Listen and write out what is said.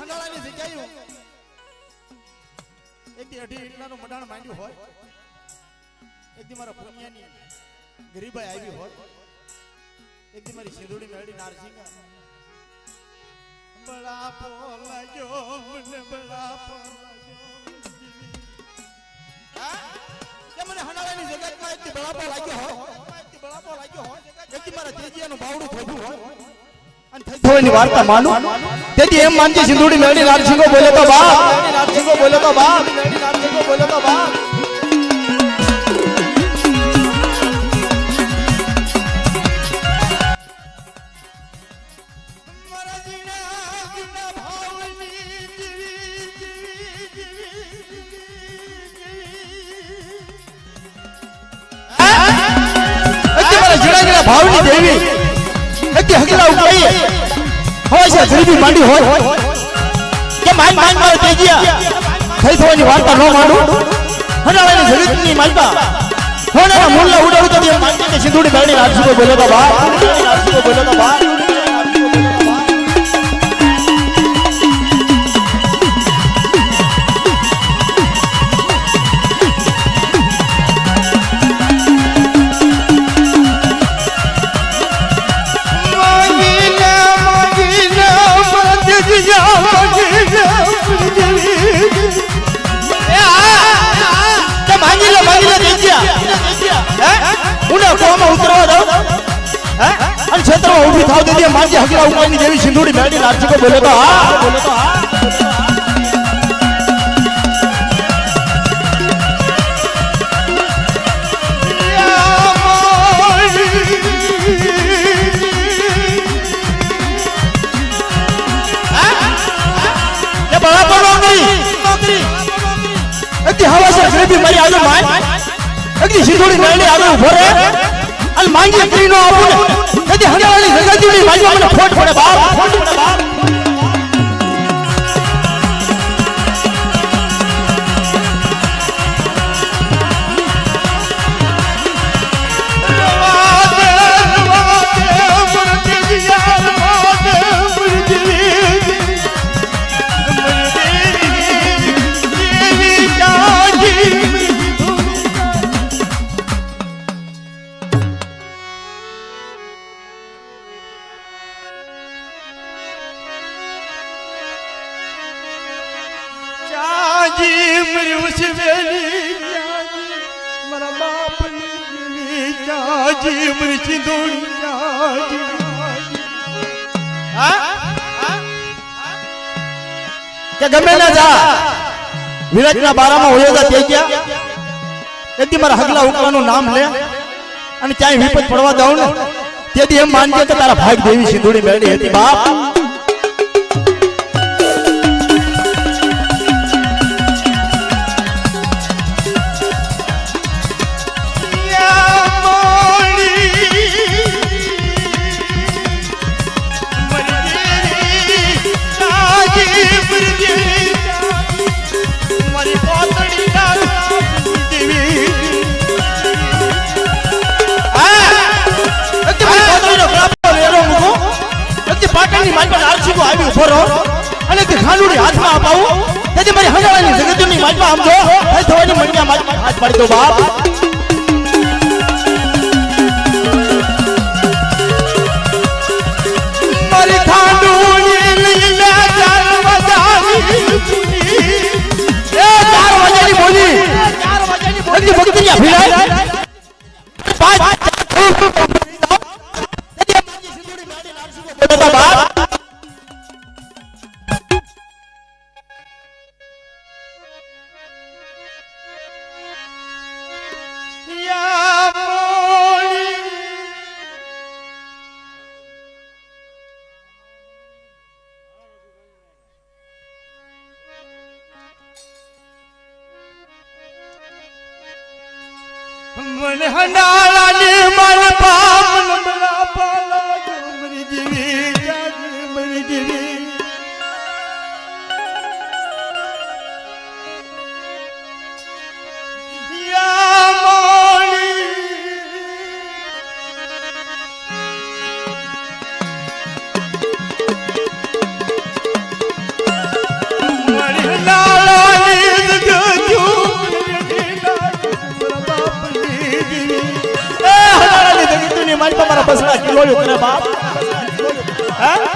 હંડાળાની જગ્યાએ એક દી 18 ઇટલાનું મડાણ માંડ્યું હોય, એક દી મારા પુનિયાની ગરીબાઈ આવી હોય, એક દી મારી સિંધુડી મેળી નારસિંહ બળાપો લાગ્યો મને બળાપો લાગ્યો મને હંડાળાની જગ્યામાં એક દી બળાપો લાગ્યો હોય, એક દી મારા તેજીયાનું બાવડું થોભું હોય અને થઈની વાર્તા માનું તેથી એમ માનજી સિંધુડી મેળી નારસિંહો બોલે તો બાપ, નારસિંહો બોલે તો બાપ, નારસિંહો બોલે તો બાપ. ભાવની દેવી એટલે હકલા ઉપાઈએ હોય છે ગરીબી માંડી હોય કે માન માન મારો તેજીયા થઈ થવાની વાર્તા ન માનું હનાવાની જગતની માલપા હોનાના મૂળના ઉડાડું તો એમ માનતી કે સિંધુડી મેળી નારસિંહો બોલે તો બાપ, નારસિંહો બોલે તો બાપ. ક્ષેત્રમાં ઉભી થાવ દેતી માનજી હકલા ઉપાયની જેવી સિંધુડી મેળી નારસિંહો બોલે તો હા, બોલે તો હા. ગરીબી મારી આગળ માન એકદી સિંધુડી મેળી આગળ ઉભો રહે અને માંગી કરી નો આપું ને તેથી હંડાળાની જગતની માંગવા મને ફોટ પડે બાપ, ફોટ પડે બાપ. ગમે ના જા વિરાટના બારામાં હોયો જા તે ગયા તેથી મારા હગલા ઉકવાનું નામ લે અને ક્યાંય વિપત પડવા દઉં ને તેથી એમ માનજે કે તારા ભાગ દેવી સિંધુડી મેળી હતી બાપ. અને તે ખાનુડી હાથમાં અપાવું તેથી મારી હંડાળાની જગતની માલમાં આમ જો થઈ થવાની મણિયા માલમાં હાથ પાડી દો બાપ. મારી ખાનુડી લીલા ચાર વજાની એ 4 વાગ્યાની બોલી 4 વાગ્યાની બોલી ભક્તિયા ભીડાય 5 સિંધુડી મેળી નારસિંહો બોલે તો બાપ. मन हंडाळानी मन पाप मला पाला मरी जीवी जागी मरी जीवी या मोली બસડા કિલોયું કરે બાપ હે